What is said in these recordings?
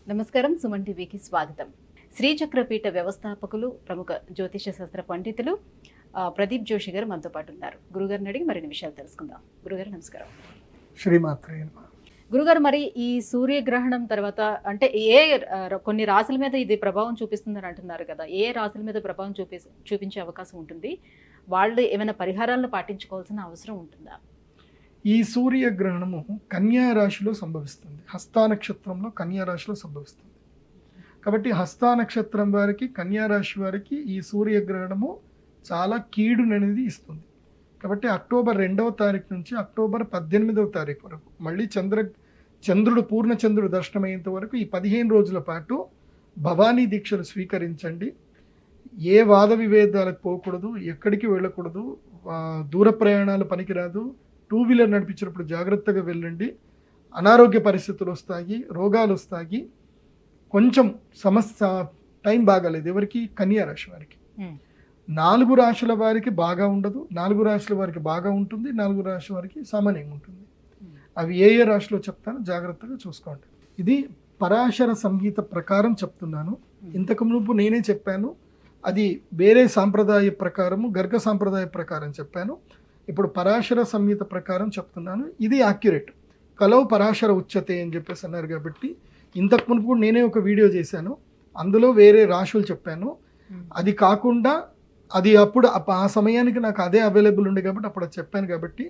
నమస్కారం, సుమన్ టీవీకి స్వాగతం. శ్రీచక్రపీఠ వ్యవస్థాపకులు, ప్రముఖ జ్యోతిష శాస్త్ర పండితులు ప్రదీప్ జోషి గారు మనతో పాటు ఉన్నారు. గురుగారిని అడిగి మరిన్ని విషయాలు తెలుసుకుందాం. గురుగారు నమస్కారం. శ్రీమాత్రే నమః. గురుగారు, మరి ఈ సూర్యగ్రహణం తర్వాత అంటే కొన్ని రాశుల మీద ఇది ప్రభావం చూపిస్తుందని అంటున్నారు కదా, ఏ రాశుల మీద ప్రభావం చూపించే అవకాశం ఉంటుంది? వాళ్ళు ఏమైనా పరిహారాలను పాటించుకోవాల్సిన అవసరం ఉంటుందా? ఈ సూర్యగ్రహణము కన్యా రాశిలో సంభవిస్తుంది. హస్తా నక్షత్రంలో కన్యా రాశిలో సంభవిస్తుంది. కాబట్టి హస్తా నక్షత్రం వారికి, కన్యా రాశి వారికి ఈ సూర్యగ్రహణము చాలా కీడుననేది ఇస్తుంది. కాబట్టి అక్టోబర్ 2వ తారీఖు నుంచి అక్టోబర్ 18వ తారీఖు వరకు మళ్ళీ చంద్రుడు పూర్ణచంద్రుడు దర్శనమయ్యేంత వరకు ఈ 15 రోజుల పాటు భవానీ దీక్షలు స్వీకరించండి. ఏ వాద విభేదాలకు పోకూడదు, ఎక్కడికి వెళ్ళకూడదు, దూర ప్రయాణాలు పనికిరాదు. 2 వీలర్ నడిపించినప్పుడు జాగ్రత్తగా వెళ్ళండి. అనారోగ్య పరిస్థితులు వస్తాయి, రోగాలు వస్తాయి. కొంచెం సమస్య టైం బాగాలేదు ఎవరికి? కన్యా రాశి వారికి. 4 రాశుల వారికి బాగా ఉండదు, 4 రాశుల వారికి బాగా ఉంటుంది, 4 రాశి వారికి సామాన్యంగా ఉంటుంది. అవి ఏ ఏ రాశిలో చెప్తాను, జాగ్రత్తగా చూసుకోండి. ఇది పరాశర సంగీత ప్రకారం చెప్తున్నాను. ఇంతకు మునుపు నేనే చెప్పాను, అది వేరే సాంప్రదాయ ప్రకారము, గర్గ సాంప్రదాయ ప్రకారం చెప్పాను. ఇప్పుడు పరాశర సంహిత ప్రకారం చెప్తున్నాను. ఇది యాక్యురేట్. కలవు పరాశర ఉచ్యతే అని చెప్పేసి అన్నారు. కాబట్టి ఇంతకు మునుపు నేనే ఒక వీడియో చేశాను, అందులో వేరే రాశులు చెప్పాను. అది కాకుండా అది అప్పుడు ఆ సమయానికి నాకు అదే అవైలబుల్ ఉంది కాబట్టి అప్పుడు అది చెప్పాను. కాబట్టి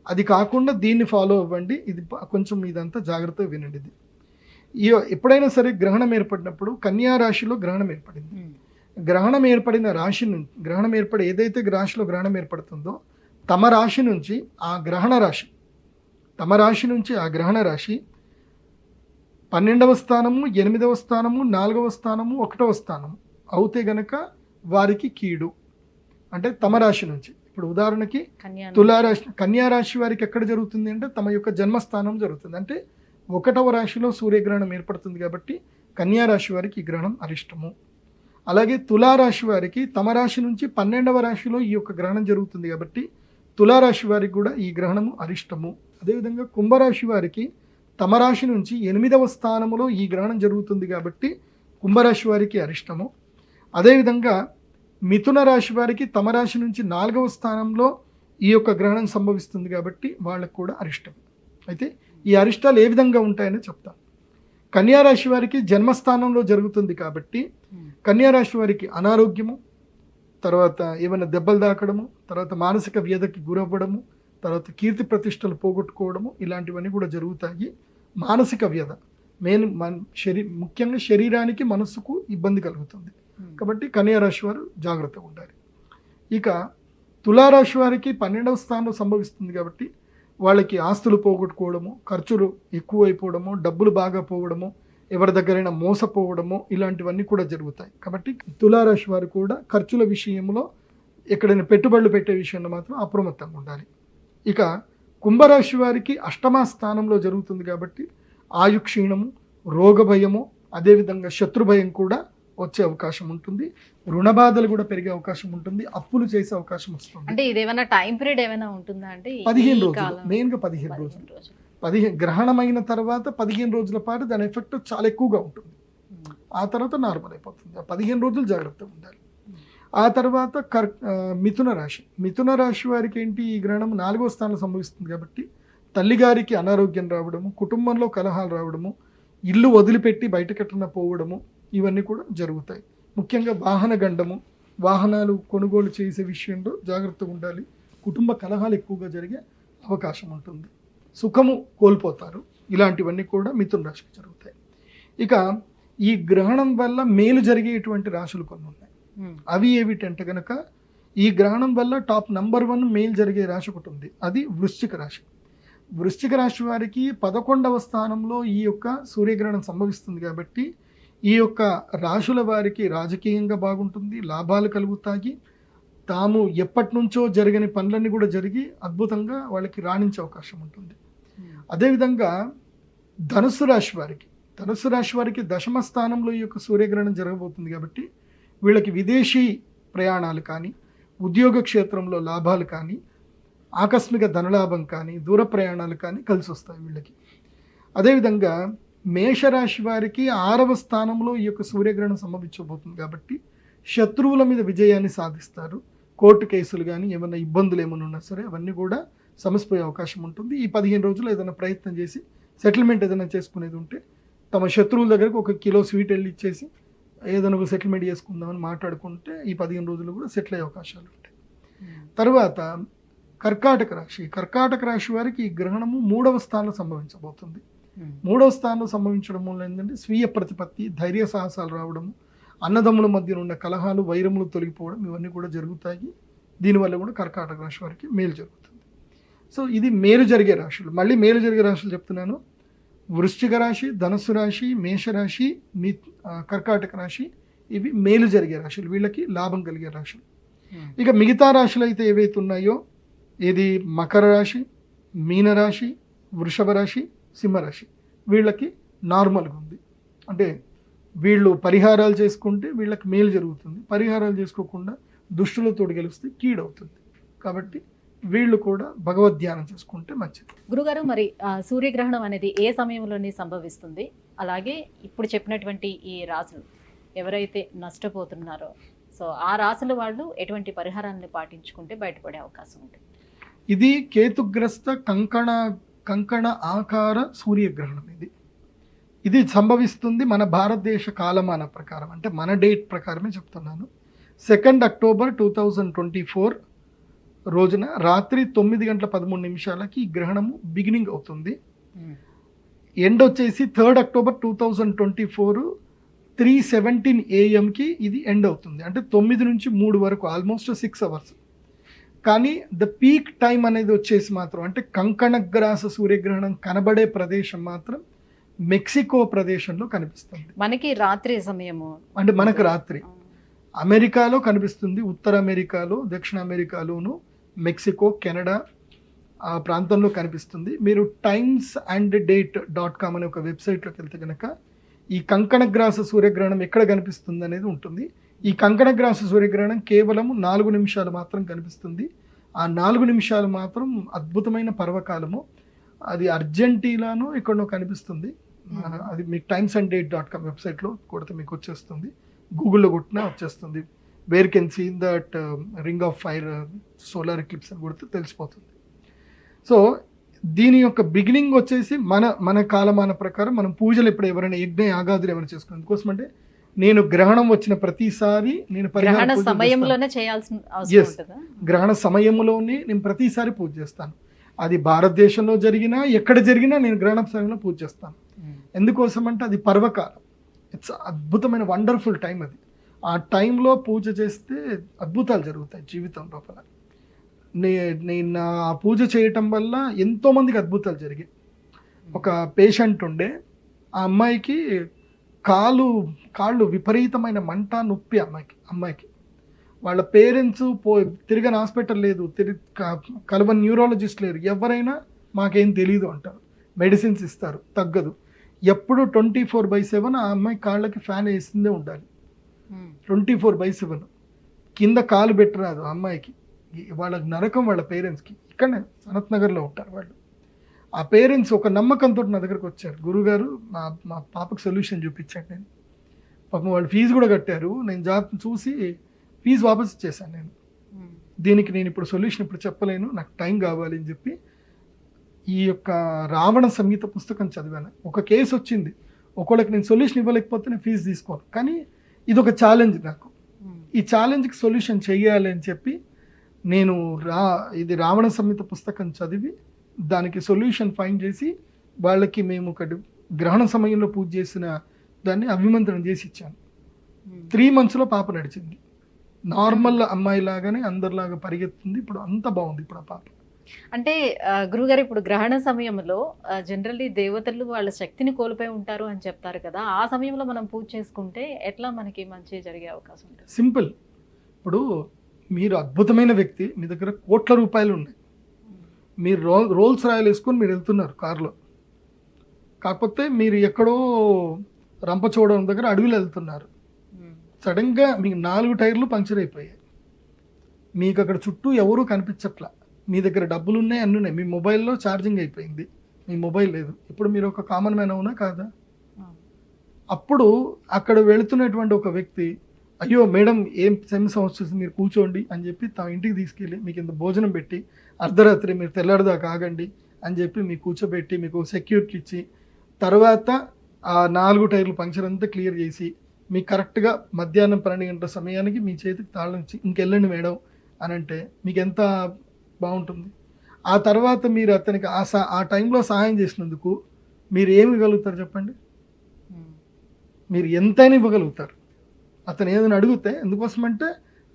అది కాకుండా దీన్ని ఫాలో అవ్వండి. ఇది కొంచెం ఇదంతా జాగ్రత్తగా వినండి. ఇది ఎప్పుడైనా సరే గ్రహణం ఏర్పడినప్పుడు కన్యా రాశిలో గ్రహణం ఏర్పడింది. గ్రహణం ఏర్పడిన రాశి నుంచి, గ్రహణం ఏర్పడి ఏదైతే రాశిలో గ్రహణం ఏర్పడుతుందో తమ రాశి నుంచి ఆ గ్రహణ రాశి, తమ రాశి నుంచి ఆ గ్రహణ రాశి 12వ స్థానము, 8వ స్థానము, 4వ స్థానము, 1వ స్థానము అవుతే గనక వారికి కీడు. అంటే తమ రాశి నుంచి. ఇప్పుడు ఉదాహరణకి తులారాశి, కన్యా రాశి వారికి ఎక్కడ జరుగుతుంది అంటే తమ యొక్క జన్మస్థానం జరుగుతుంది. అంటే 1వ రాశిలో సూర్యగ్రహణం ఏర్పడుతుంది. కాబట్టి కన్యా రాశి వారికి ఈ గ్రహణం అరిష్టము. అలాగే తులారాశి వారికి తమ రాశి నుంచి 12వ రాశిలో ఈ యొక్క గ్రహణం జరుగుతుంది. కాబట్టి తులారాశి వారికి కూడా ఈ గ్రహణము అరిష్టము. అదేవిధంగా కుంభరాశి వారికి తమ రాశి నుంచి 8వ స్థానములో ఈ గ్రహణం జరుగుతుంది. కాబట్టి కుంభరాశి వారికి అరిష్టము. అదేవిధంగా మిథున రాశి వారికి తమ రాశి నుంచి 4వ స్థానంలో ఈ యొక్క గ్రహణం సంభవిస్తుంది. కాబట్టి వాళ్ళకు కూడా అరిష్టం. అయితే ఈ అరిష్టాలు ఏ విధంగా ఉంటాయని చెప్తాను. కన్యా రాశి వారికి జన్మస్థానంలో జరుగుతుంది. కాబట్టి కన్యా రాశి వారికి అనారోగ్యము, తర్వాత ఏమైనా దెబ్బలు తాకడము, తర్వాత మానసిక వ్యధకి గురవ్వడము, తర్వాత కీర్తి ప్రతిష్టలు పోగొట్టుకోవడము, ఇలాంటివన్నీ కూడా జరుగుతాయి. మానసిక వ్యధ ముఖ్యంగా శరీరానికి, మనస్సుకు ఇబ్బంది కలుగుతుంది. కాబట్టి కన్యా రాశి వారు జాగ్రత్తగా ఉండాలి. ఇక తులారాశి వారికి 12వ స్థానంలో సంభవిస్తుంది. కాబట్టి వాళ్ళకి ఆస్తులు పోగొట్టుకోవడము, ఖర్చులు ఎక్కువైపోవడము, డబ్బులు బాగా పోవడము, ఎవరి దగ్గరైనా మోసపోవడము, ఇలాంటివన్నీ కూడా జరుగుతాయి. కాబట్టి తులారాశి వారు కూడా ఖర్చుల విషయంలో, ఎక్కడైనా పెట్టుబడులు పెట్టే విషయంలో మాత్రం అప్రమత్తంగా ఉండాలి. ఇక కుంభరాశి వారికి 8వ స్థానంలో జరుగుతుంది. కాబట్టి ఆయుక్షీణము, రోగభయము, అదేవిధంగా శత్రుభయం కూడా వచ్చే అవకాశం ఉంటుంది. రుణ బాధలు కూడా పెరిగే అవకాశం ఉంటుంది. అప్పులు చేసే అవకాశం వస్తుంది. అంటే ఇదేమైనా టైం పీరియడ్ ఏమైనా ఉంటుందా? అంటే 15 రోజులు, మెయిన్గా 15 రోజులు. గ్రహణమైన తర్వాత 15 రోజుల పాటు దాని ఎఫెక్ట్ చాలా ఎక్కువగా ఉంటుంది. ఆ తర్వాత నార్మల్ అయిపోతుంది. ఆ 15 రోజులు జాగ్రత్తగా ఉండాలి. ఆ తర్వాత మిథున రాశి వారికి ఏంటి, ఈ గ్రహణం 4వ స్థానంలో సంభవిస్తుంది. కాబట్టి తల్లిగారికి అనారోగ్యం రావడము, కుటుంబంలో కలహాలు రావడము, ఇల్లు వదిలిపెట్టి బయటకెట్టన పోవడము, ఇవన్నీ కూడా జరుగుతాయి. ముఖ్యంగా వాహన గండము, వాహనాలు కొనుగోలు చేసే విషయంలో జాగ్రత్తగా ఉండాలి. కుటుంబ కలహాలు ఎక్కువగా జరిగే అవకాశం ఉంటుంది. సుఖము కోల్పోతారు. ఇలాంటివన్నీ కూడా మిథున రాశికి జరుగుతాయి. ఇక ఈ గ్రహణం వల్ల మేలు జరిగేటువంటి రాశులు కొన్ని ఉన్నాయి. అవి ఏమిటంటే కనుక ఈ గ్రహణం వల్ల టాప్ నంబర్ 1 మేలు జరిగే రాశి ఒకటి ఉంది. అది వృశ్చిక రాశి. వృశ్చిక రాశి వారికి 11వ స్థానంలో ఈ యొక్క సూర్యగ్రహణం సంభవిస్తుంది. కాబట్టి ఈ యొక్క రాశుల వారికి రాజకీయంగా బాగుంటుంది, లాభాలు కలుగుతాయి. తాము ఎప్పటి నుంచో జరగని పనులన్నీ కూడా జరిగి అద్భుతంగా వాళ్ళకి రాణించే అవకాశం ఉంటుంది. అదేవిధంగా ధనుసు రాశి వారికి 10వ స్థానంలో ఈ యొక్క సూర్యగ్రహణం జరగబోతుంది. కాబట్టి వీళ్ళకి విదేశీ ప్రయాణాలు కానీ, ఉద్యోగ క్షేత్రంలో లాభాలు కానీ, ఆకస్మిక ధనలాభం కానీ, దూర ప్రయాణాలు కానీ కలిసి వస్తాయి వీళ్ళకి. అదేవిధంగా మేషరాశి వారికి 6వ స్థానంలో ఈ యొక్క సూర్యగ్రహణం సంభవించబోతుంది కాబట్టి శత్రువుల మీద విజయాన్ని సాధిస్తారు. కోర్టు కేసులు కానీ ఏమైనా ఇబ్బందులు ఏమైనా ఉన్నా సరే అవన్నీ కూడా సమసిపోయే అవకాశం ఉంటుంది. ఈ 15 రోజులు ఏదైనా ప్రయత్నం చేసి సెటిల్మెంట్ ఏదైనా చేసుకునేది ఉంటే తమ శత్రువుల దగ్గరకు 1 కిలో స్వీట్ వెళ్ళి ఇచ్చేసి ఏదైనా ఒక సెటిల్మెంట్ చేసుకుందామని మాట్లాడుకుంటే ఈ 15 రోజులు కూడా సెటిల్ అయ్యే అవకాశాలు ఉంటాయి. తర్వాత కర్కాటక రాశి వారికి ఈ గ్రహణము 3వ స్థానంలో సంభవించబోతుంది. 3వ స్థానంలో సంభవించడం వల్ల ఏంటంటే స్వీయ ప్రతిపత్తి, ధైర్య సాహసాలు రావడము, అన్నదమ్ముల మధ్య ఉన్న కలహాలు, వైరములు తొలగిపోవడం ఇవన్నీ కూడా జరుగుతాయి. దీనివల్ల కూడా కర్కాటక రాశి వారికి మేలు జరుగుతుంది. సో ఇది మేలు జరిగే రాశులు. మళ్ళీ మేలు జరిగే రాశులు చెప్తున్నాను. వృశ్చిక రాశి, ధనుస్సు రాశి, మేషరాశి, కర్కాటక రాశి ఇవి మేలు జరిగే రాశులు, వీళ్ళకి లాభం కలిగే రాశులు. ఇక మిగతా రాశులు అయితే ఏవైతే ఉన్నాయో ఇది మకర రాశి, మీనరాశి, వృషభ రాశి, సింహరాశి వీళ్ళకి నార్మల్గా ఉంది. అంటే వీళ్ళు పరిహారాలు చేసుకుంటే వీళ్ళకి మేలు జరుగుతుంది, పరిహారాలు చేసుకోకుండా దుష్టులతో గెలిస్తే కీడవుతుంది. కాబట్టి వీళ్ళు కూడా భగవద్ ధ్యానం చేసుకుంటే మంచిది. గురుగారు, మరి సూర్యగ్రహణం అనేది ఏ సమయంలోనే సంభవిస్తుంది? అలాగే ఇప్పుడు చెప్పినటువంటి ఈ రాశులు ఎవరైతే నష్టపోతున్నారో సో ఆ రాశుల వాళ్ళు ఎటువంటి పరిహారాన్ని పాటించుకుంటే బయటపడే అవకాశం ఉంటుంది? ఇది కేతుగ్రస్త కంకణ ఆకార సూర్యగ్రహణం. ఇది సంభవిస్తుంది మన భారతదేశ కాలమాన ప్రకారం, అంటే మన డేట్ ప్రకారమే చెప్తున్నాను. 2 అక్టోబర్ 2024 రోజున రాత్రి 9:13 ఈ గ్రహణము బిగినింగ్ అవుతుంది. ఎండ్ వచ్చేసి 3 అక్టోబర్ 2024 3:17 AM ఇది ఎండ్ అవుతుంది. అంటే 9 నుంచి 3 వరకు ఆల్మోస్ట్ 6 అవర్స్. కానీ ద పీక్ టైం అనేది వచ్చేసి మాత్రం అంటే కంకణగ్రాస సూర్యగ్రహణం కనబడే ప్రదేశం మాత్రం మెక్సికో ప్రదేశంలో కనిపిస్తుంది. మనకి రాత్రి సమయము, అంటే మనకు రాత్రి అమెరికాలో కనిపిస్తుంది, ఉత్తర అమెరికాలో, దక్షిణ అమెరికాలోను, మెక్సికో, కెనడా ఆ ప్రాంతంలో కనిపిస్తుంది. మీరు timesandDate.com అనే ఒక వెబ్సైట్లోకి వెళ్తే కనుక ఈ కంకణగ్రాస సూర్యగ్రహణం ఎక్కడ కనిపిస్తుంది అనేది ఉంటుంది. ఈ కంకణగ్రాస సూర్యగ్రహణం కేవలం 4 నిమిషాలు మాత్రం కనిపిస్తుంది. ఆ 4 నిమిషాలు మాత్రం అద్భుతమైన పర్వకాలము. అది అర్జెంటీనాను ఎక్కడో కనిపిస్తుంది. అది మీకు timesandDate.com వెబ్సైట్లో కొడితే మీకు వచ్చేస్తుంది, గూగుల్లో కొట్టినా వచ్చేస్తుంది. Where can see that ring of fire solar eclipse అని కొడితే తెలిసిపోతుంది. సో దీని యొక్క బిగినింగ్ వచ్చేసి మన కాలమాన ప్రకారం మనం పూజలు ఎప్పుడు ఎవరైనా యజ్ఞ యాగాదులు ఏమైనా చేసుకున్నాం. ఎందుకోసం అంటే నేను గ్రహణం వచ్చిన ప్రతిసారి నేను గ్రహణ సమయంలోనే చేయాల్సిన అవసరం ఉంటుందా? గ్రహణ సమయంలోనే నేను ప్రతిసారి పూజ చేస్తాను. అది భారతదేశంలో జరిగినా ఎక్కడ జరిగినా నేను గ్రహణ సమయంలో పూజ చేస్తాను. ఎందుకోసం అంటే అది పర్వకాలం, ఇట్స్ అద్భుతమైన వండర్ఫుల్ టైం. అది ఆ టైంలో పూజ చేస్తే అద్భుతాలు జరుగుతాయి జీవితం లోపల. నేను ఆ పూజ చేయటం వల్ల ఎంతోమందికి అద్భుతాలు జరిగాయి. ఒక పేషెంట్ ఉండే, ఆ అమ్మాయికి కాళ్ళు విపరీతమైన మంట, నొప్పి. అమ్మాయికి వాళ్ళ పేరెంట్స్ తిరిగిన హాస్పిటల్ లేదు, కలవని న్యూరాలజిస్ట్ లేరు, ఎవరైనా మాకేం తెలీదు అంటారు, మెడిసిన్స్ ఇస్తారు, తగ్గదు. ఎప్పుడు 24/7 ఆ అమ్మాయి కాళ్ళకి ఫ్యాన్ వేసిందే ఉండాలి. 24/7 కింద కాలు పెట్టరాదు ఆ అమ్మాయికి. వాళ్ళకి నరకం వాళ్ళ పేరెంట్స్కి. ఇక్కడనే సనత్ నగర్లో ఉంటారు వాళ్ళు. ఆ పేరెంట్స్ ఒక నమ్మకంతో నా దగ్గరకు వచ్చారు, గురుగారు మా పాపకు సొల్యూషన్ చూపించాను. నేను పాపం వాళ్ళు ఫీజు కూడా కట్టారు. నేను చూసి ఫీజు వాపస్ ఇచ్చేసాను. దీనికి నేను ఇప్పుడు సొల్యూషన్ ఇప్పుడు చెప్పలేను, నాకు టైం కావాలి అని చెప్పి ఈ యొక్క రావణ సంగీత పుస్తకం చదివాను. ఒక కేసు వచ్చింది, ఒకళ్ళకి నేను సొల్యూషన్ ఇవ్వలేకపోతే నేను ఫీజు తీసుకోను. కానీ ఇది ఒక ఛాలెంజ్ నాకు. ఈ ఛాలెంజ్కి సొల్యూషన్ చెయ్యాలి అని చెప్పి నేను ఇది రావణ సంహిత పుస్తకం చదివి దానికి సొల్యూషన్ ఫైండ్ చేసి వాళ్ళకి మేము ఒకటి గ్రహణ సమయంలో పూజ చేసిన దాన్ని అభిమంత్రణ చేసి ఇచ్చాను. 3 monthsలో పాప నడిచింది. నార్మల్ అమ్మాయి లాగానే అందరిలాగా పరిగెత్తుంది. ఇప్పుడు అంత బాగుంది ఇప్పుడు ఆ పాప. అంటే గురుగారు, ఇప్పుడు గ్రహణ సమయంలో జనరల్లీ దేవతలు వాళ్ళ శక్తిని కోల్పోయి ఉంటారు అని చెప్తారు కదా, ఆ సమయంలో మనం పూజ చేసుకుంటే ఎట్లా మనకి మంచి జరిగే అవకాశం ఉంటుంది? సింపుల్. ఇప్పుడు మీరు అద్భుతమైన వ్యక్తి, మీ దగ్గర కోట్ల రూపాయలు ఉన్నాయి, మీరు రోల్స్ రాయల్ వేసుకొని మీరు వెళ్తున్నారు కారులో. కాకపోతే మీరు ఎక్కడో రంపచోడవరం దగ్గర అడవిలో వెళ్తున్నారు. సడన్గా మీకు 4 టైర్లు పంక్చర్ అయిపోయాయి. మీకు అక్కడ చుట్టూ ఎవరూ కనిపించట్లా. మీ దగ్గర డబ్బులు ఉన్నాయి, అన్నీ ఉన్నాయి. మీ మొబైల్లో ఛార్జింగ్ అయిపోయింది, మీ మొబైల్ లేదు. ఇప్పుడు మీరు ఒక కామన్ మ్యాన్ అవునా కాదా? అప్పుడు అక్కడ వెళుతున్నటువంటి ఒక వ్యక్తి, అయ్యో మేడం ఏం సమస్య వస్తుంది, మీరు కూర్చోండి అని చెప్పి తమ ఇంటికి తీసుకెళ్ళి మీకు ఇంత భోజనం పెట్టి అర్ధరాత్రి మీరు తెల్లారిదాకా ఆగండి అని చెప్పి మీకు కూర్చోబెట్టి మీకు సెక్యూరిటీ ఇచ్చి తర్వాత ఆ 4 టైర్లు పంక్చర్ అంతా క్లియర్ చేసి మీకు కరెక్ట్గా మధ్యాహ్నం 12 గంటల సమయానికి మీ చేతికి తాళం ఇచ్చి ఇంకెళ్ళండి మేడం అని అంటే మీకు ఎంత బాగుంటుంది. ఆ తర్వాత మీరు అతనికి ఆ టైంలో సహాయం చేసినందుకు మీరు ఏమి ఇవ్వగలుగుతారు చెప్పండి? మీరు ఎంతైనా ఇవ్వగలుగుతారు. అతను ఏదైనా అడిగితే ఎందుకోసమంటే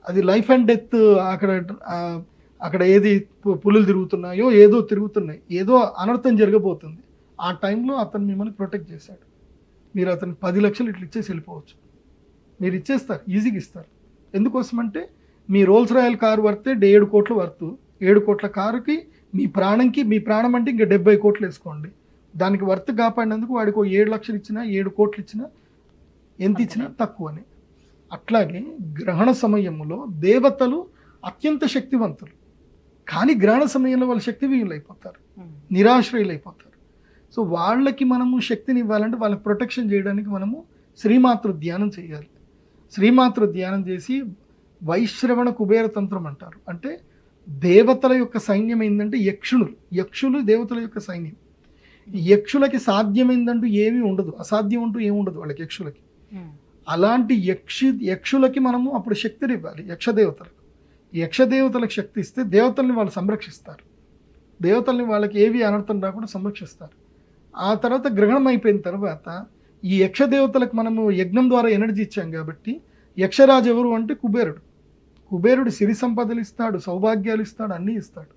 అది లైఫ్ అండ్ డెత్. అక్కడ ఏది పులులు తిరుగుతున్నాయో ఏదో తిరుగుతున్నాయి, ఏదో అనర్థం జరగబోతుంది. ఆ టైంలో అతను మిమ్మల్ని ప్రొటెక్ట్ చేశాడు. మీరు అతను 10 లక్షలు ఇట్లా ఇచ్చేసి వెళ్ళిపోవచ్చు. మీరు ఇచ్చేస్తారు, ఈజీగా ఇస్తారు. ఎందుకోసమంటే మీ రోల్స్ రాయల్ కారు వర్తే 7 కోట్ల వర్తు. 7 కోట్ల కారుకి మీ ప్రాణం అంటే ఇంకా 70 కోట్లు వేసుకోండి. దానికి వర్త్ కాపాడినందుకు వాడికి 7 లక్షలు ఇచ్చినా 7 కోట్లు ఇచ్చినా ఎంత ఇచ్చినా తక్కువని. అట్లాగే గ్రహణ సమయంలో దేవతలు అత్యంత శక్తివంతులు, కానీ గ్రహణ సమయంలో వాళ్ళు శక్తిహీనులు అయిపోతారు, నిరాశ్రయులు అయిపోతారు. సో వాళ్ళకి మనము శక్తిని ఇవ్వాలంటే వాళ్ళకి ప్రొటెక్షన్ చేయడానికి మనము శ్రీమాతృ ధ్యానం చేయాలి. శ్రీమాతృ ధ్యానం చేసి వైశ్రవణ కుబేర తంత్రం అంటారు. అంటే దేవతల యొక్క సైన్యం ఏంటంటే యక్షులు దేవతల యొక్క సైన్యం. యక్షులకి సాధ్యమైందంటూ ఏమీ ఉండదు, అసాధ్యం అంటూ ఏమి ఉండదు వాళ్ళకి యక్షులకి. అలాంటి యక్షులకి మనము అప్పుడు శక్తిని ఇవ్వాలి. యక్షదేవతలకు శక్తి ఇస్తే దేవతల్ని వాళ్ళు సంరక్షిస్తారు, దేవతల్ని వాళ్ళకి ఏవి అనర్థం రాకుండా సంరక్షిస్తారు. ఆ తర్వాత గ్రహణం అయిపోయిన తర్వాత ఈ యక్షదేవతలకు మనము యజ్ఞం ద్వారా ఎనర్జీ ఇచ్చాం కాబట్టి యక్షరాజు ఎవరు అంటే కుబేరుడు సిరి సంపదలు ఇస్తాడు, సౌభాగ్యాలు ఇస్తాడు, అన్నీ ఇస్తాడు.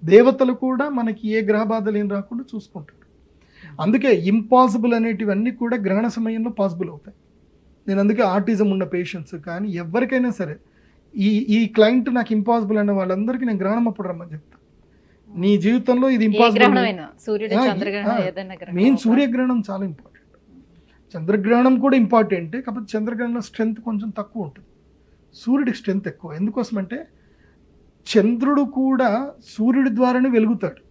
దేవతలు కూడా మనకి ఏ గ్రహ బాధలు ఏం రాకుండా చూసుకుంటాడు. అందుకే ఇంపాసిబుల్ అనేటివన్నీ కూడా గ్రహణ సమయంలో పాసిబుల్ అవుతాయి. నేను అందుకే ఆటిజం ఉన్న పేషెంట్స్ కానీ ఎవరికైనా సరే ఈ క్లయింట్ నాకు ఇంపాసిబుల్ అనే వాళ్ళందరికీ నేను గ్రహణం అప్పుడు రమ్మని చెప్తాను. నీ జీవితంలో ఇది ఇంపాసిబుల్. మెయిన్ సూర్యగ్రహణం చాలా ఇంపార్టెంట్, చంద్రగ్రహణం కూడా ఇంపార్టెంట్. కాకపోతే చంద్రగ్రహణం స్ట్రెంత్ కొంచెం తక్కువ ఉంటుంది, సూర్యుడికి స్ట్రెంత్ ఎక్కువ. ఎందుకోసమంటే చంద్రుడు కూడా సూర్యుడి ద్వారానే వెలుగుతాడు.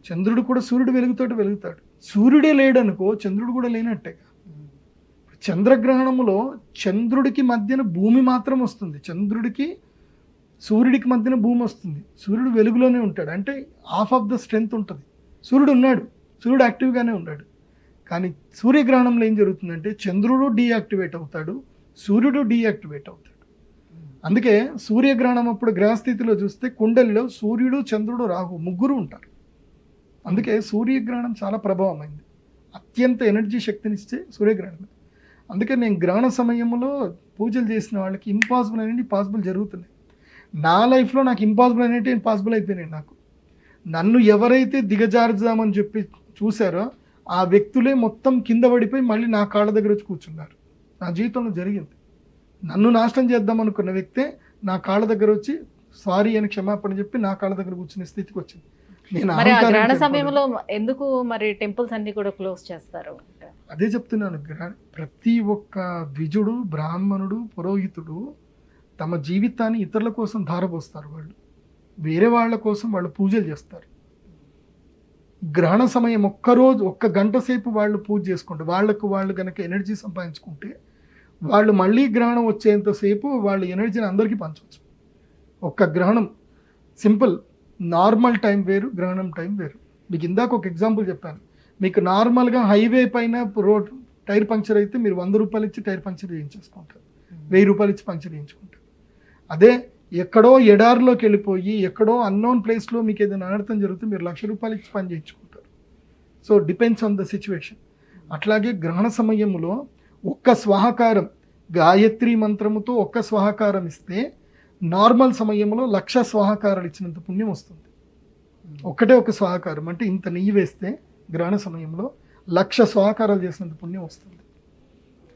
సూర్యుడు వెలుగుతాడు. సూర్యుడే లేడనుకో చంద్రుడు కూడా లేనట్టేగా. చంద్రగ్రహణములో చంద్రుడికి మధ్యన భూమి మాత్రం వస్తుంది, సూర్యుడికి మధ్యన భూమి వస్తుంది. సూర్యుడు వెలుగులోనే ఉంటాడు, అంటే హాఫ్ ఆఫ్ ద స్ట్రెంత్ ఉంటుంది. సూర్యుడు యాక్టివ్గానే ఉన్నాడు. కానీ సూర్యగ్రహణంలో ఏం జరుగుతుందంటే చంద్రుడు డీయాక్టివేట్ అవుతాడు, సూర్యుడు డీయాక్టివేట్ అవుతాడు. అందుకే సూర్యగ్రహణం అప్పుడు గ్రహస్థితిలో చూస్తే కుండలిలో సూర్యుడు, చంద్రుడు, రాహు ముగ్గురు ఉంటారు. అందుకే సూర్యగ్రహణం చాలా ప్రభావమైంది, అత్యంత ఎనర్జీ శక్తినిచ్చే సూర్యగ్రహణం. అందుకే నేను గ్రహణ సమయంలో పూజలు చేసిన వాళ్ళకి ఇంపాసిబుల్ అనేవి పాసిబుల్ జరుగుతున్నాయి. నా లైఫ్లో నాకు ఇంపాసిబుల్ అనేవి పాసిబుల్ అయిపోయినాయి. నన్ను ఎవరైతే దిగజారుదామని చెప్పి చూశారో ఆ వ్యక్తులే మొత్తం కింద పడిపోయి మళ్ళీ నా కాళ్ళ దగ్గర వచ్చి కూర్చున్నారు. నా జీవితంలో జరిగింది. నన్ను నాశనం చేద్దాం అనుకున్న వ్యక్తే నా కాళ్ళ దగ్గర వచ్చి సారీ అని క్షమాపణ చెప్పి నా కాళ్ళ దగ్గర కూర్చునే స్థితికి వచ్చింది. గ్రహణ సమయంలో ఎందుకు మరి టెంపుల్స్ అన్ని కూడా క్లోజ్ చేస్తారు? అదే చెప్తున్నాను. ప్రతి ఒక్క ద్విజుడు, బ్రాహ్మణుడు, పురోహితుడు తమ జీవితాన్ని ఇతరుల కోసం ధారపోస్తారు. వాళ్ళు వేరే వాళ్ళ కోసం వాళ్ళు పూజలు చేస్తారు. గ్రహణ సమయం ఒక్క గంట సేపు వాళ్ళు పూజ చేసుకుంటే వాళ్ళు కనుక ఎనర్జీ సంపాదించుకుంటే వాళ్ళు మళ్ళీ గ్రహణం వచ్చేంతసేపు వాళ్ళ ఎనర్జీని అందరికీ పంచవచ్చు. ఒక్క గ్రహణం సింపుల్, నార్మల్ టైం వేరు, గ్రహణం టైం వేరు. మీకు ఇందాక ఒక ఎగ్జాంపుల్ చెప్పాను. మీకు నార్మల్గా హైవే పైన రోడ్ టైర్ పంక్చర్ అయితే మీరు 100 రూపాయలు ఇచ్చి టైర్ పంక్చర్ చేయించేసుకుంటారు, 1000 రూపాయలు ఇచ్చి పంక్చర్ చేయించుకుంటారు. అదే ఎక్కడో ఎడారిలోకి వెళ్ళిపోయి ఎక్కడో అన్నోన్ ప్లేస్లో మీకు ఏదైనా అనర్థం జరిగితే మీరు 1,00,000 రూపాయలు ఇచ్చి పని చేయించుకుంటారు. So depends on the situation. అట్లాగే గ్రహణ సమయంలో ఒక్క స్వాహకారం, గాయత్రి మంత్రముతో ఒక్క స్వాహకారం ఇస్తే నార్మల్ సమయంలో 1,00,000 స్వాహకారాలు ఇచ్చినంత పుణ్యం వస్తుంది. ఒక్కటే ఒక స్వాహకారం అంటే ఇంత నెయ్యి వేస్తే గ్రహణ సమయంలో 1,00,000 స్వాహకారాలు చేసినంత పుణ్యం వస్తుంది.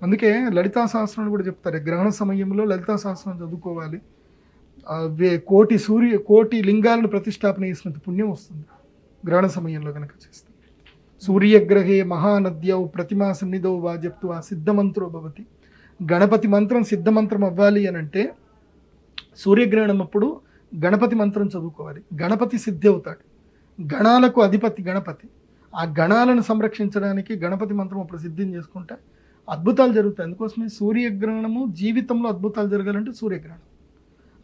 అందుకే లలితా సహస్రం కూడా చెప్తారు, గ్రహణ సమయంలో లలితా సహస్రం చదువుకోవాలి, కోటి లింగాలను ప్రతిష్టాపన చేసినంత పుణ్యం వస్తుంది గ్రహణ సమయంలో కనుక చేస్తే. సూర్యగ్రహే మహానద్యౌ ప్రతిమా సన్నిధౌ వా జప్తువా సిద్ధమంత్రో భవతి. గణపతి మంత్రం సిద్ధమంత్రం అవ్వాలి అని అంటే సూర్యగ్రహణం అప్పుడు గణపతి మంత్రం చదువుకోవాలి. గణపతి సిద్ధి అవుతాడు. గణాలకు అధిపతి గణపతి. ఆ గణాలను సంరక్షించడానికి గణపతి మంత్రం అప్పుడు సిద్ధం చేసుకుంటే అద్భుతాలు జరుగుతాయి. అందుకోసమే సూర్యగ్రహణము జీవితంలో అద్భుతాలు జరగాలంటే సూర్యగ్రహణం.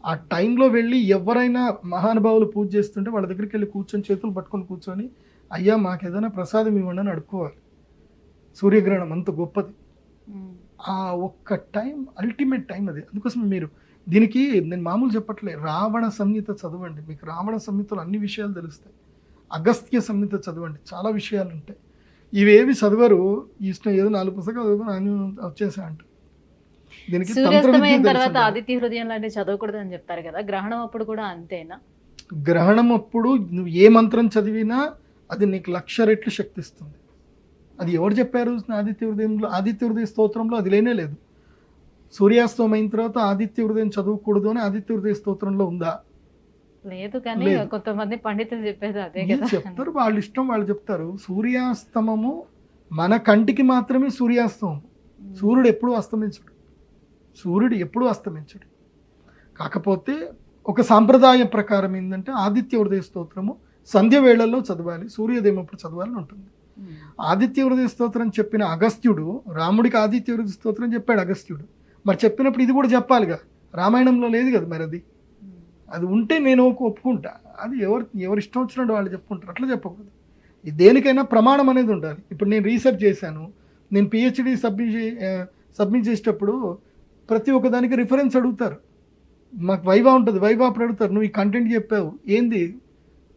ఆ టైంలో వెళ్ళి ఎవరైనా మహానుభావులు పూజ చేస్తుంటే వాళ్ళ దగ్గరికి వెళ్ళి కూర్చొని చేతులు పట్టుకొని కూర్చొని అయ్యా మాకు ఏదైనా ప్రసాదం ఇవ్వండి అని అడుక్కోవాలి. సూర్యగ్రహణం అంత గొప్పది. ఆ ఒక్క టైం అల్టిమేట్ టైం అది. అందుకోసం మీరు దీనికి నేను మామూలు చెప్పట్లే, రావణ సంహిత చదవండి, మీకు రావణ సంహితలో అన్ని విషయాలు తెలుస్తాయి. అగస్త్య సంహిత చదవండి, చాలా విషయాలు ఉంటాయి. ఇవేవి చదవరు, ఇష్టం ఏదో 4 పుస్తకాలు చదువుకుని అని వచ్చేసా అంట. దీనికి సూర్యాస్తమయం తర్వాత ఆదిత్య హృదయం లాంటివి చదవకూడదు అని చెప్తారు కదా, గ్రహణం అప్పుడు కూడా అంతేనా? గ్రహణం అప్పుడు నువ్వు ఏ మంత్రం చదివినా అది నీకు 1,00,000 రెట్లు శక్తి ఇస్తుంది. అది ఎవరు చెప్పారు? ఆదిత్య హృదయంలో, ఆదిత్య హృదయ స్తోత్రంలో అది లేనే లేదు. సూర్యాస్తమయం అయిన తర్వాత ఆదిత్య హృదయం చదవకూడదు అని ఆదిత్య హృదయ స్తోత్రంలో ఉందా? లేదు, కానీ కొంతమంది పండితులు చెప్పేది అదే కదా. చెప్తారు, వాళ్ళ ఇష్టం వాళ్ళు చెప్తారు. సూర్యాస్తమము మన కంటికి మాత్రమే సూర్యాస్తమం. సూర్యుడు ఎప్పుడూ అస్తమించడు. కాకపోతే ఒక సాంప్రదాయ ప్రకారం ఏంటంటే ఆదిత్య హృదయ స్తోత్రము సంధ్య వేళల్లో చదవాలి, సూర్యోదయం అప్పుడు చదవాలని ఉంటుంది. ఆదిత్య హృదయ స్తోత్రం చెప్పిన అగస్త్యుడు రాముడికి ఆదిత్య హృదయ స్తోత్రం చెప్పాడు అగస్త్యుడు. మరి చెప్పినప్పుడు ఇది కూడా చెప్పాలిగా, రామాయణంలో లేదు కదా. మరి అది ఉంటే నేను ఒప్పుకుంటా. అది ఎవరు ఇష్టం వచ్చినట్టు వాళ్ళు చెప్పుకుంటారు, అట్లా చెప్పకూడదు. దేనికైనా ప్రమాణం అనేది ఉండాలి. ఇప్పుడు నేను రీసెర్చ్ చేశాను, నేను పిహెచ్డి సబ్మిట్ చేసేటప్పుడు ప్రతి ఒక్క దానికి రిఫరెన్స్ అడుగుతారు. మాకు వైవా ఉంటుంది, వైవా అప్పుడు అడుగుతారు, నువ్వు ఈ కంటెంట్ చెప్పావు ఏంది,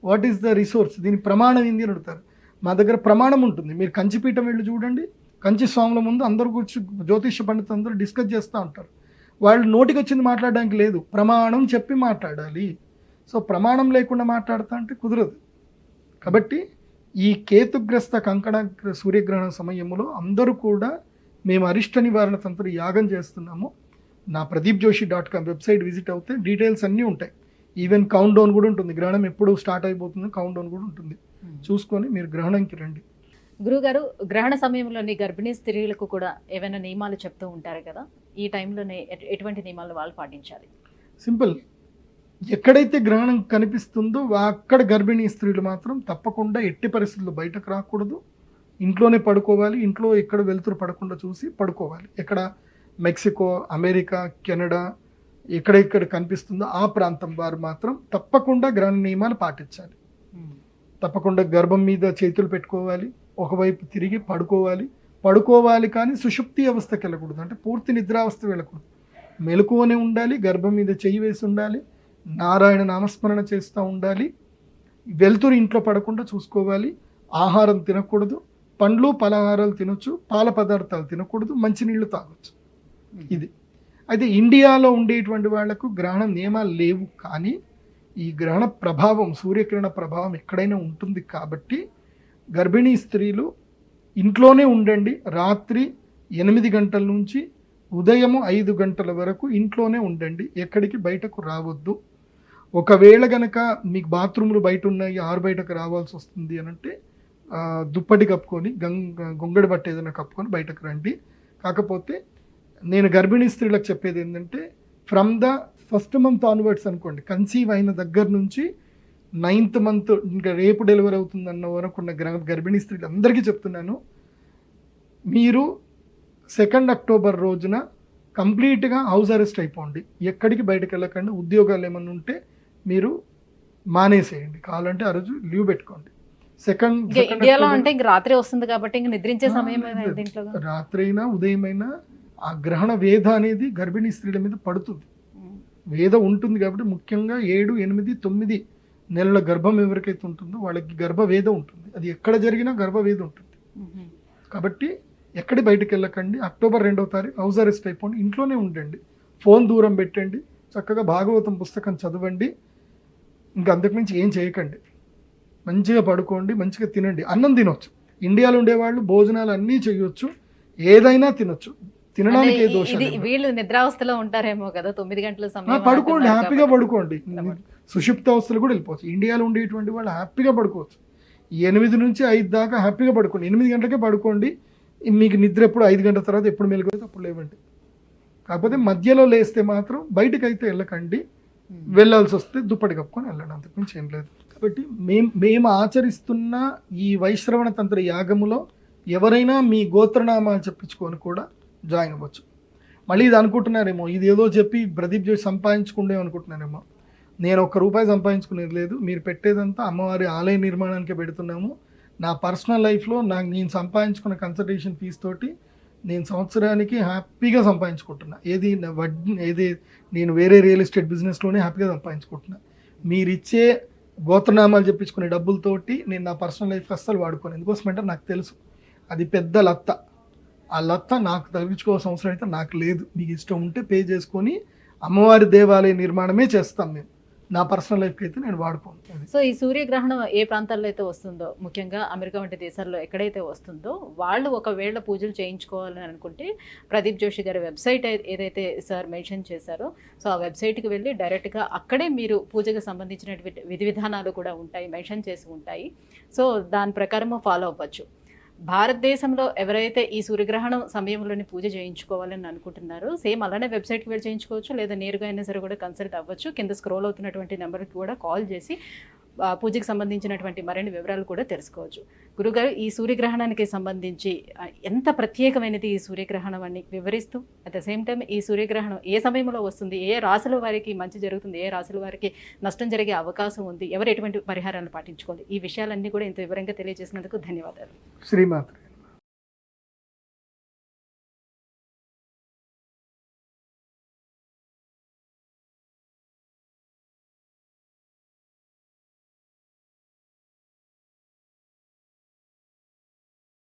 వాట్ ఈస్ ద రిసోర్స్, దీని ప్రమాణం ఏంది అని అడుగుతారు. మా దగ్గర ప్రమాణం ఉంటుంది. మీరు కంచిపీఠం వెళ్ళి చూడండి, కంచి స్వాముల ముందు అందరు కూర్చు జ్యోతిష పండితులు అందరూ డిస్కస్ చేస్తూ ఉంటారు. వాళ్ళు నోటికి వచ్చింది మాట్లాడడానికి లేదు, ప్రమాణం చెప్పి మాట్లాడాలి. సో ప్రమాణం లేకుండా మాట్లాడుతా అంటే కుదరదు. కాబట్టి ఈ కేతుగ్రస్త కంకణ సూర్యగ్రహణ సమయంలో అందరూ కూడా మేము అరిష్ట నివారణ తంత్ర యాగం చేస్తున్నాము. నా pradeepjoshi.com వెబ్సైట్ విజిట్ అవుతే డీటెయిల్స్ అన్నీ ఉంటాయి. ఈవెన్ కౌంట్ డౌన్ కూడా ఉంటుంది, గ్రహణం ఎప్పుడు స్టార్ట్ అయిపోతుందో కౌంట్ డౌన్ కూడా ఉంటుంది. చూసుకొని మీరు గ్రహణంకి రండి. గురుగారు, గ్రహణ సమయంలోని గర్భిణీ స్త్రీలకు కూడా ఏమైనా నియమాలు చెప్తూ ఉంటారు కదా, ఈ టైంలోనే ఎటువంటి నియమాలు వాళ్ళు పాటించాలి? సింపుల్, ఎక్కడైతే గ్రహణం కనిపిస్తుందో అక్కడ గర్భిణీ స్త్రీలు మాత్రం తప్పకుండా ఎట్టి పరిస్థితుల్లో బయటకు రాకూడదు, ఇంట్లోనే పడుకోవాలి. ఇంట్లో ఎక్కడ వెలుతురు పడకుండా చూసి పడుకోవాలి. ఎక్కడ మెక్సికో, అమెరికా, కెనడా ఎక్కడెక్కడ కనిపిస్తుందో ఆ ప్రాంతం వారు మాత్రం తప్పకుండా గ్రహణ నియమాలు పాటించాలి. తప్పకుండా గర్భం మీద చేతులు పెట్టుకోవాలి, ఒకవైపు తిరిగి పడుకోవాలి కానీ సుషుప్తి అవస్థకి వెళ్ళకూడదు, అంటే పూర్తి నిద్రావస్థ వెళ్ళకూడదు. మెలకువనే ఉండాలి, గర్భం మీద చెయ్యి వేసి ఉండాలి, నారాయణ నామస్మరణ చేస్తూ ఉండాలి. వెలుతురు ఇంట్లో పడకుండా చూసుకోవాలి. ఆహారం తినకూడదు, పండ్లు పలహారాలు తినొచ్చు, పాల పదార్థాలు తినకూడదు, మంచినీళ్ళు తాగొచ్చు. ఇది అయితే ఇండియాలో ఉండేటువంటి వాళ్లకు గ్రహణ నియమాలు లేవు, కానీ ఈ గ్రహణ ప్రభావం, సూర్యకిరణ ప్రభావం ఎక్కడైనా ఉంటుంది. కాబట్టి గర్భిణీ స్త్రీలు ఇంట్లోనే ఉండండి. రాత్రి 8 గంటల నుంచి ఉదయం 5 గంటల వరకు ఇంట్లోనే ఉండండి, ఎక్కడికి బయటకు రావద్దు. ఒకవేళ గనక మీకు బాత్రూమ్లు బయట ఉన్నాయి, బయటకు రావాల్సి వస్తుంది అని అంటే దుప్పటి కప్పుకొని గొంగడి బట్ట ఏదైనా కప్పుకొని బయటకు రండి. కాకపోతే నేను గర్భిణీ స్త్రీలకు చెప్పేది ఏంటంటే, from the 1st month onwards అనుకోండి, కన్సీవ్ అయిన దగ్గర నుంచి 9th మంత్ ఇంకా రేపు డెలివరీ అవుతుంది అన్న వరకు ఉన్న గర్భిణీ స్త్రీలు అందరికీ చెప్తున్నాను, మీరు 2 అక్టోబర్ రోజున కంప్లీట్గా హౌస్ అరెస్ట్ అయిపోండి. ఎక్కడికి బయటకు వెళ్ళకండి. ఉద్యోగాలు ఏమన్నా ఉంటే మీరు మానేసేయండి, కావాలంటే ఆ రోజు లీవ్ పెట్టుకోండి. ఇండియాలో అంటే ఇంక రాత్రి వస్తుంది కాబట్టి ఇంక నిద్రించే సమయం రాత్రైనా ఉదయమైనా ఆ గ్రహణ వేధ అనేది గర్భిణీ స్త్రీల మీద పడుతుంది. వేద ఉంటుంది కాబట్టి ముఖ్యంగా 7, 8, 9 నెలల గర్భం ఎవరికైతే ఉంటుందో వాళ్ళకి గర్భవేద ఉంటుంది. అది ఎక్కడ జరిగినా గర్భవేద ఉంటుంది. కాబట్టి ఎక్కడి బయటకు వెళ్ళకండి. అక్టోబర్ 2వ తారీఖు హౌస్ అరెస్ట్ అయిపోండి, ఇంట్లోనే ఉండండి, ఫోన్ దూరం పెట్టండి, చక్కగా భాగవతం పుస్తకం చదవండి. ఇంకా అంతకుమించి ఏం చేయకండి. మంచిగా పడుకోండి, మంచిగా తినండి. అన్నం తినొచ్చు, ఇండియాలో ఉండేవాళ్ళు భోజనాలు అన్నీ చేయొచ్చు, ఏదైనా తినొచ్చు, తినడానికి ఏ దోషం లేదు. వీళ్ళు నిద్రావస్థలో ఉంటారేమో కదా, 9 గంటల సమయం పడుకోండి, హ్యాపీగా పడుకోండి. సుషుప్త అవస్థలు కూడా వెళ్ళిపోవచ్చు. ఇండియాలో ఉండేటువంటి వాళ్ళు హ్యాపీగా పడుకోవచ్చు. 8 నుంచి 5 దాకా హ్యాపీగా పడుకోండి. 8 గంటలకే పడుకోండి. మీకు నిద్ర ఎప్పుడు 5 గంటల తర్వాత ఎప్పుడు మెలుగుతుంది అప్పుడు లేవండి. కాకపోతే మధ్యలో లేస్తే మాత్రం బయటకు అయితే వెళ్ళకండి, వెళ్ళాల్సి వస్తే దుప్పటి కప్పుకొని వెళ్ళండి, అంతకుమించి ఏం లేదు. కాబట్టి మేము ఆచరిస్తున్న ఈ వైశ్రవణ తంత్ర యాగములో ఎవరైనా మీ గోత్రనామాలు చెప్పించుకొని కూడా జాయిన్ అవ్వచ్చు. మళ్ళీ ఇది అనుకుంటున్నారేమో, ఇది ఏదో చెప్పి ప్రదీప్ జోషి సంపాదించుకుండే అనుకుంటున్నారేమో. నేను ₹1 సంపాదించుకునేది లేదు. మీరు పెట్టేదంతా అమ్మవారి ఆలయ నిర్మాణానికి పెడుతున్నాము. నా పర్సనల్ లైఫ్లో నేను సంపాదించుకున్న కన్సల్టేషన్ ఫీజు తోటి నేను సంవత్సరానికి హ్యాపీగా సంపాదించుకుంటున్నా. ఏది నేను వేరే రియల్ ఎస్టేట్ బిజినెస్లోనే హ్యాపీగా సంపాదించుకుంటున్నా. మీరిచ్చే గోత్రనామాలు చెప్పించుకునే డబ్బులతోటి నేను నా పర్సనల్ లైఫ్ అస్సలు వాడుకోను. ఎందుకోసమంటే నాకు తెలుసు అది పెద్ద లత్త. ఆ లత్త నాకు తగ్గించుకోవాల్సిన అవసరం అయితే నాకు లేదు. మీకు ఇష్టం ఉంటే పే చేసుకొని అమ్మవారి దేవాలయ నిర్మాణమే చేస్తాం మేము. నా పర్సనల్ లైఫ్కి అయితే నేను వాడుకోను. సో ఈ సూర్యగ్రహణం ఏ ప్రాంతాల్లో అయితే వస్తుందో, ముఖ్యంగా అమెరికా వంటి దేశాల్లో ఎక్కడైతే వస్తుందో వాళ్ళు ఒకవేళ పూజలు చేయించుకోవాలని అనుకుంటే ప్రదీప్ జోషి గారి వెబ్సైట్ ఏదైతే సార్ మెన్షన్ చేశారో, సో ఆ వెబ్సైట్కి వెళ్ళి డైరెక్ట్గా అక్కడే మీరు పూజకు సంబంధించినటువంటి విధి విధానాలు కూడా ఉంటాయి, మెన్షన్ చేసి ఉంటాయి. సో దాని ప్రకారము ఫాలో అవ్వచ్చు. భారతదేశంలో ఎవరైతే ఈ సూర్యగ్రహణం సమయంలోని పూజ చేయించుకోవాలని అనుకుంటున్నారో సేమ్ అలానే వెబ్సైట్కి వెళ్ళి చేయించుకోవచ్చు, లేదా నేరుగా అయినా సరే కూడా కన్సల్ట్ అవ్వచ్చు. కింద స్క్రోల్ అవుతున్నటువంటి నెంబర్కి కూడా కాల్ చేసి పూజకి సంబంధించినటువంటి మరిన్ని వివరాలు కూడా తెలుసుకోవచ్చు. గురుగారు, ఈ సూర్యగ్రహణానికి సంబంధించి ఎంత ప్రత్యేకమైనది ఈ సూర్యగ్రహణం అని వివరిస్తూ, అట్ ద సేమ్ టైం ఈ సూర్యగ్రహణం ఏ సమయంలో వస్తుంది, ఏ రాశుల వారికి మంచి జరుగుతుంది, ఏ రాశుల వారికి నష్టం జరిగే అవకాశం ఉంది, ఎవరు ఎటువంటి పరిహారాలను పాటించుకోవాలి, ఈ విషయాలన్నీ కూడా ఇంత వివరంగా తెలియజేసినందుకు ధన్యవాదాలు. శ్రీమాత.